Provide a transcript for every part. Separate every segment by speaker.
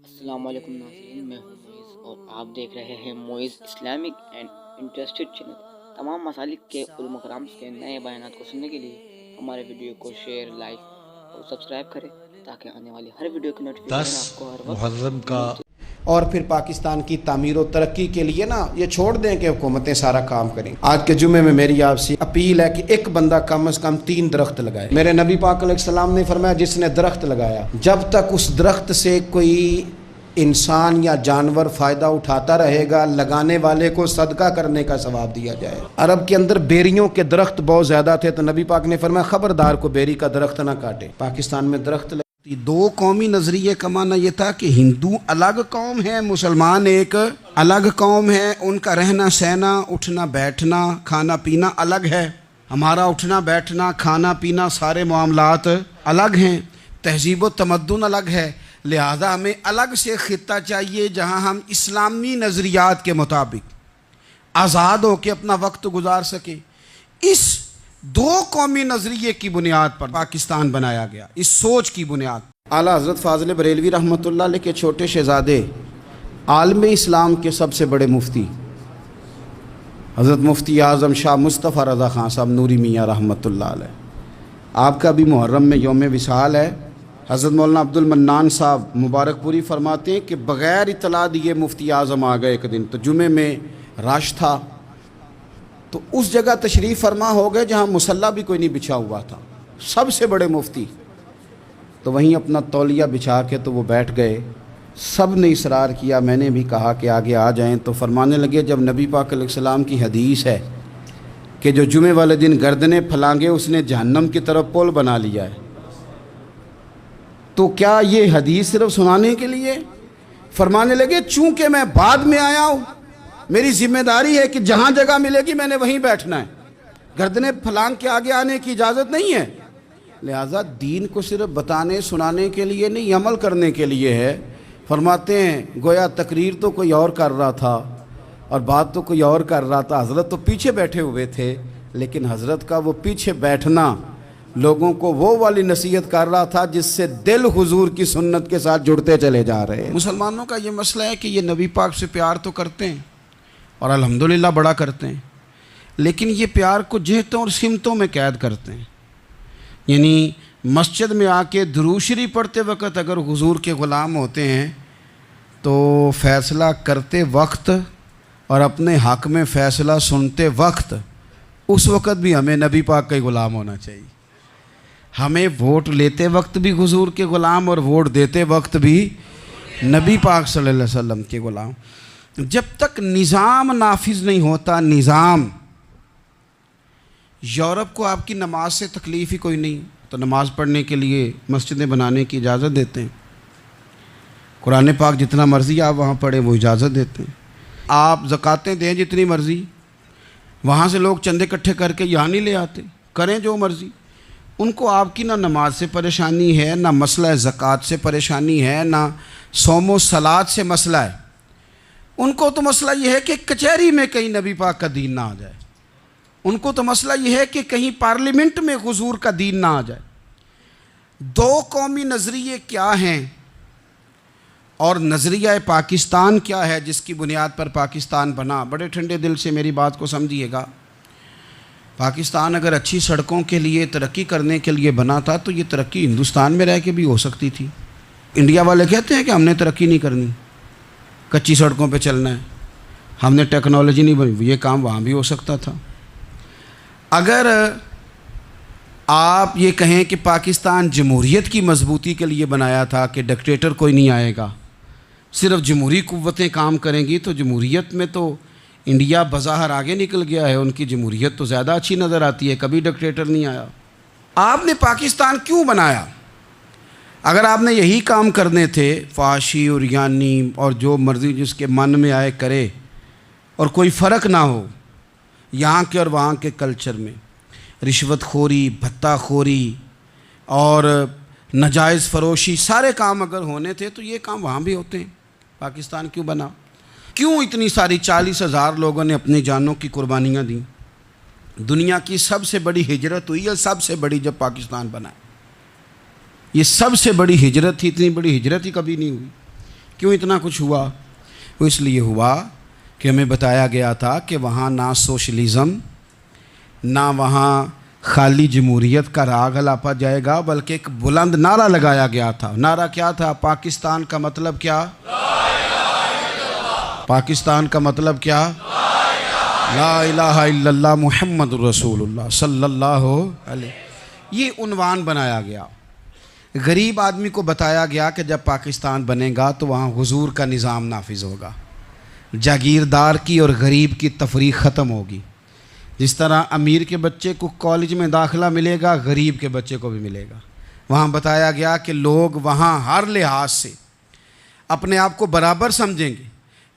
Speaker 1: السلام علیکم ناظرین، میں ہوں معیز اور آپ دیکھ رہے ہیں معیز اسلامک اینڈ انٹرسٹڈ چینل۔ تمام مسالک کے علماء کرام کے نئے بیانات کو سننے کے لیے ہمارے ویڈیو کو شیئر، لائک اور سبسکرائب کریں تاکہ آنے والی ہر ویڈیو کی نوٹیفیکیشن
Speaker 2: 10
Speaker 1: آپ کو ہر
Speaker 2: محرم
Speaker 1: وقت
Speaker 2: کا
Speaker 1: ملتی۔
Speaker 3: اور پھر پاکستان کی تعمیر و ترقی کے لیے نا یہ چھوڑ دیں کہ حکومتیں سارا کام کریں۔ آج کے جمعے میں میری آپ سے اپیل ہے کہ ایک بندہ کم از کم 3 درخت لگائے۔ میرے نبی پاک علیہ السلام نے فرمایا جس نے درخت لگایا، جب تک اس درخت سے کوئی انسان یا جانور فائدہ اٹھاتا رہے گا، لگانے والے کو صدقہ کرنے کا ثواب دیا جائے۔ عرب کے اندر بیریوں کے درخت بہت زیادہ تھے تو نبی پاک نے فرمایا خبردار کو بیری کا درخت نہ کاٹے۔ پاکستان میں درخت دو قومی نظریے کا معنی یہ تھا کہ ہندو الگ قوم ہے، مسلمان ایک الگ قوم ہے، ان کا رہنا سہنا، اٹھنا بیٹھنا، کھانا پینا الگ ہے۔ ہمارا اٹھنا بیٹھنا، کھانا پینا، سارے معاملات الگ ہیں، تہذیب و تمدن الگ ہے، لہذا ہمیں الگ سے خطہ چاہیے جہاں ہم اسلامی نظریات کے مطابق آزاد ہو کے اپنا وقت گزار سکیں۔ اس دو قومی نظریے کی بنیاد پر پاکستان بنایا گیا، اس سوچ کی بنیاد۔ اعلیٰ حضرت فاضل بریلوی رحمۃ اللہ علیہ کے چھوٹے شہزادے، عالم اسلام کے سب سے بڑے مفتی حضرت مفتی اعظم شاہ مصطفیٰ رضا خان صاحب نوری میاں رحمۃ اللہ علیہ، آپ کا بھی محرم میں یوم وصال ہے۔ حضرت مولانا عبد المنان صاحب مبارک پوری فرماتے ہیں کہ بغیر اطلاع دیے مفتی اعظم آ گئے ایک دن، تو جمعے میں رش تھا تو اس جگہ تشریف فرما ہو گئے جہاں مصلی بھی کوئی نہیں بچھا ہوا تھا، سب سے بڑے مفتی، تو وہیں اپنا تولیہ بچھا کے تو وہ بیٹھ گئے۔ سب نے اصرار کیا، میں نے بھی کہا کہ آگے آ جائیں، تو فرمانے لگے جب نبی پاک علیہ السلام کی حدیث ہے کہ جو جمعے والے دن گردنیں پھلانگے اس نے جہنم کی طرف پل بنا لیا ہے، تو کیا یہ حدیث صرف سنانے کے لیے؟ فرمانے لگے چونکہ میں بعد میں آیا ہوں، میری ذمہ داری ہے کہ جہاں جگہ ملے گی میں نے وہیں بیٹھنا ہے، گردنیں پھلانگ کے آگے آنے کی اجازت نہیں ہے۔ لہٰذا دین کو صرف بتانے سنانے کے لیے نہیں، عمل کرنے کے لیے ہے۔ فرماتے ہیں گویا تقریر تو کوئی اور کر رہا تھا اور بات تو کوئی اور کر رہا تھا، حضرت تو پیچھے بیٹھے ہوئے تھے، لیکن حضرت کا وہ پیچھے بیٹھنا لوگوں کو وہ والی نصیحت کر رہا تھا جس سے دل حضور کی سنت کے ساتھ جڑتے چلے جا رہے ہیں۔ مسلمانوں کا یہ مسئلہ ہے کہ یہ نبی پاک سے پیار تو کرتے ہیں اور الحمدللہ بڑا کرتے ہیں، لیکن یہ پیار کو جہتوں اور سمتوں میں قید کرتے ہیں۔ یعنی مسجد میں آ کے درود شریف پڑھتے وقت اگر حضور کے غلام ہوتے ہیں تو فیصلہ کرتے وقت اور اپنے حق میں فیصلہ سنتے وقت، اس وقت بھی ہمیں نبی پاک کا ہی غلام ہونا چاہیے۔ ہمیں ووٹ لیتے وقت بھی حضور کے غلام اور ووٹ دیتے وقت بھی نبی پاک صلی اللہ علیہ وسلم کے غلام۔ جب تک نظام نافذ نہیں ہوتا، نظام، یورپ کو آپ کی نماز سے تکلیف ہی کوئی نہیں تو نماز پڑھنے کے لیے مسجدیں بنانے کی اجازت دیتے ہیں، قرآن پاک جتنا مرضی آپ وہاں پڑھیں وہ اجازت دیتے ہیں، آپ زکاتیں دیں جتنی مرضی، وہاں سے لوگ چندے اکٹھے کر کے یہاں نہیں لے آتے، کریں جو مرضی۔ ان کو آپ کی نہ نماز سے پریشانی ہے، نہ مسئلہ زکوٰۃ سے پریشانی ہے، نہ صوم و صلات سے مسئلہ ہے، ان کو تو مسئلہ یہ ہے کہ کچہری میں کہیں نبی پاک کا دین نہ آ جائے، ان کو تو مسئلہ یہ ہے کہ کہیں پارلیمنٹ میں حضور کا دین نہ آ جائے۔ دو قومی نظریے کیا ہیں اور نظریہ پاکستان کیا ہے جس کی بنیاد پر پاکستان بنا؟ بڑے ٹھنڈے دل سے میری بات کو سمجھیے گا۔ پاکستان اگر اچھی سڑکوں کے لیے ترقی کرنے کے لیے بنا تھا تو یہ ترقی ہندوستان میں رہ کے بھی ہو سکتی تھی۔ انڈیا والے کہتے ہیں کہ ہم نے ترقی نہیں کرنی، کچی سڑکوں پہ چلنا ہے، ہم نے ٹیکنالوجی نہیں بنی، یہ کام وہاں بھی ہو سکتا تھا۔ اگر آپ یہ کہیں کہ پاکستان جمہوریت کی مضبوطی کے لیے بنایا تھا کہ ڈکٹیٹر کوئی نہیں آئے گا، صرف جمہوری قوتیں کام کریں گی، تو جمہوریت میں تو انڈیا بظاہر آگے نکل گیا ہے، ان کی جمہوریت تو زیادہ اچھی نظر آتی ہے، کبھی ڈکٹیٹر نہیں آیا۔ آپ نے پاکستان کیوں بنایا؟ اگر آپ نے یہی کام کرنے تھے، فحاشی اور یانی اور جو مرضی جس کے من میں آئے کرے اور کوئی فرق نہ ہو یہاں کے اور وہاں کے کلچر میں، رشوت خوری، بھتہ خوری اور ناجائز فروشی، سارے کام اگر ہونے تھے تو یہ کام وہاں بھی ہوتے ہیں۔ پاکستان کیوں بنا؟ کیوں اتنی ساری 40,000 لوگوں نے اپنی جانوں کی قربانیاں دیں؟ دنیا کی سب سے بڑی ہجرت ہوئی ہے، سب سے بڑی، جب پاکستان بنا، یہ سب سے بڑی ہجرت تھی، اتنی بڑی ہجرت ہی کبھی نہیں ہوئی۔ کیوں اتنا کچھ ہوا؟ وہ اس لیے ہوا کہ ہمیں بتایا گیا تھا کہ وہاں نہ سوشلزم نہ وہاں خالی جمہوریت کا راگ الاپا جائے گا، بلکہ ایک بلند نعرہ لگایا گیا تھا۔ نعرہ کیا تھا؟ پاکستان کا مطلب کیا؟ پاکستان کا مطلب کیا؟ لا الہ الا اللہ محمد رسول اللہ صلی اللہ علیہ۔ یہ عنوان بنایا گیا۔ غریب آدمی کو بتایا گیا کہ جب پاکستان بنے گا تو وہاں حضور کا نظام نافذ ہوگا، جاگیردار کی اور غریب کی تفریق ختم ہوگی۔ جس طرح امیر کے بچے کو کالج میں داخلہ ملے گا، غریب کے بچے کو بھی ملے گا۔ وہاں بتایا گیا کہ لوگ وہاں ہر لحاظ سے اپنے آپ کو برابر سمجھیں گے۔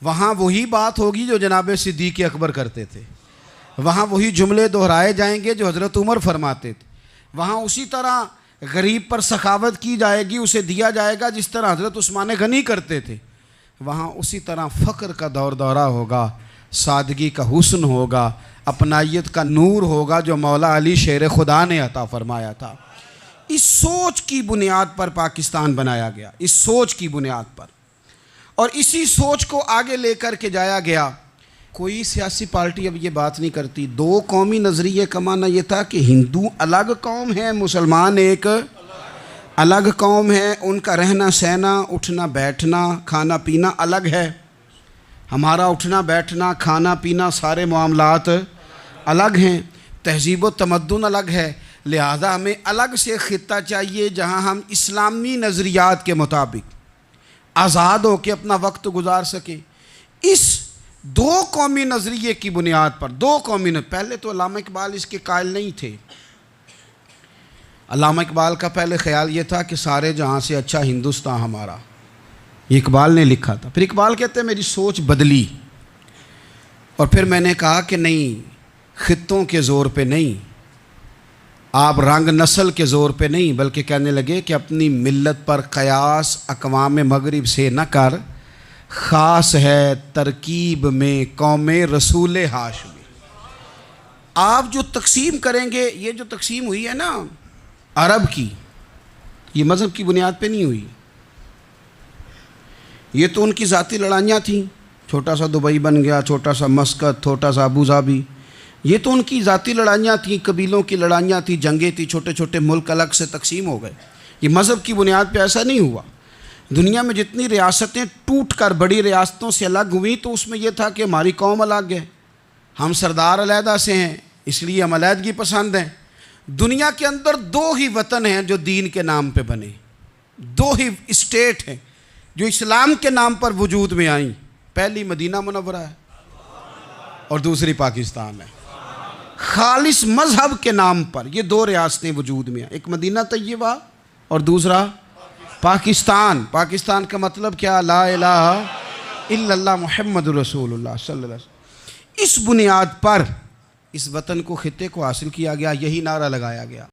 Speaker 3: وہاں وہی بات ہوگی جو جناب صدیق اکبر کرتے تھے، وہاں وہی جملے دہرائے جائیں گے جو حضرت عمر فرماتے تھے، وہاں اسی طرح غریب پر سخاوت کی جائے گی، اسے دیا جائے گا جس طرح حضرت عثمان غنی کرتے تھے۔ وہاں اسی طرح فقر کا دور دورہ ہوگا، سادگی کا حسن ہوگا، اپنائیت کا نور ہوگا جو مولا علی شیر خدا نے عطا فرمایا تھا۔ اس سوچ کی بنیاد پر پاکستان بنایا گیا، اس سوچ کی بنیاد پر، اور اسی سوچ کو آگے لے کر کے جایا گیا۔ کوئی سیاسی پارٹی اب یہ بات نہیں کرتی۔ دو قومی نظریے کا معنی یہ تھا کہ ہندو الگ قوم ہے، مسلمان ایک الگ قوم ہے، ان کا رہنا سہنا، اٹھنا بیٹھنا، کھانا پینا الگ ہے، ہمارا اٹھنا بیٹھنا، کھانا پینا، سارے معاملات الگ ہیں، تہذیب و تمدن الگ ہے، لہذا ہمیں الگ سے خطہ چاہیے جہاں ہم اسلامی نظریات کے مطابق آزاد ہو کے اپنا وقت گزار سکیں۔ اس دو قومی نظریے کی بنیاد پر، دو قومی پہلے تو علامہ اقبال اس کے قائل نہیں تھے۔ علامہ اقبال کا پہلے خیال یہ تھا کہ سارے جہاں سے اچھا ہندوستان ہمارا، یہ اقبال نے لکھا تھا۔ پھر اقبال کہتے ہیں میری سوچ بدلی، اور پھر میں نے کہا کہ نہیں، خطوں کے زور پہ نہیں، آپ رنگ نسل کے زور پہ نہیں، بلکہ کہنے لگے کہ اپنی ملت پر قیاس اقوام مغرب سے نہ کر، خاص ہے ترکیب میں قوم رسول ہاشمی۔ آپ جو تقسیم کریں گے، یہ جو تقسیم ہوئی ہے نا عرب کی، یہ مذہب کی بنیاد پہ نہیں ہوئی، یہ تو ان کی ذاتی لڑائیاں تھیں۔ چھوٹا سا دبئی بن گیا، چھوٹا سا مسقط، چھوٹا سا ابوظہبی، یہ تو ان کی ذاتی لڑائیاں تھیں، قبیلوں کی لڑائیاں تھیں، جنگیں تھیں، چھوٹے چھوٹے ملک الگ سے تقسیم ہو گئے۔ یہ مذہب کی بنیاد پہ ایسا نہیں ہوا۔ دنیا میں جتنی ریاستیں ٹوٹ کر بڑی ریاستوں سے الگ ہوئیں تو اس میں یہ تھا کہ ہماری قوم الگ ہے، ہم سردار علیحدہ سے ہیں، اس لیے ہم علیحدگی پسند ہیں۔ دنیا کے اندر دو ہی وطن ہیں جو دین کے نام پہ بنے، دو ہی اسٹیٹ ہیں جو اسلام کے نام پر وجود میں آئیں، پہلی مدینہ منورہ ہے اور دوسری پاکستان ہے۔ خالص مذہب کے نام پر یہ دو ریاستیں وجود میں ہیں، ایک مدینہ طیبہ اور دوسرا پاکستان۔ پاکستان کا مطلب کیا؟ لا الہ الا اللہ محمد رسول اللہ صلی اللہ علیہ وسلم۔ اس بنیاد پر اس وطن کو، خطے کو حاصل کیا گیا، یہی نعرہ لگایا گیا۔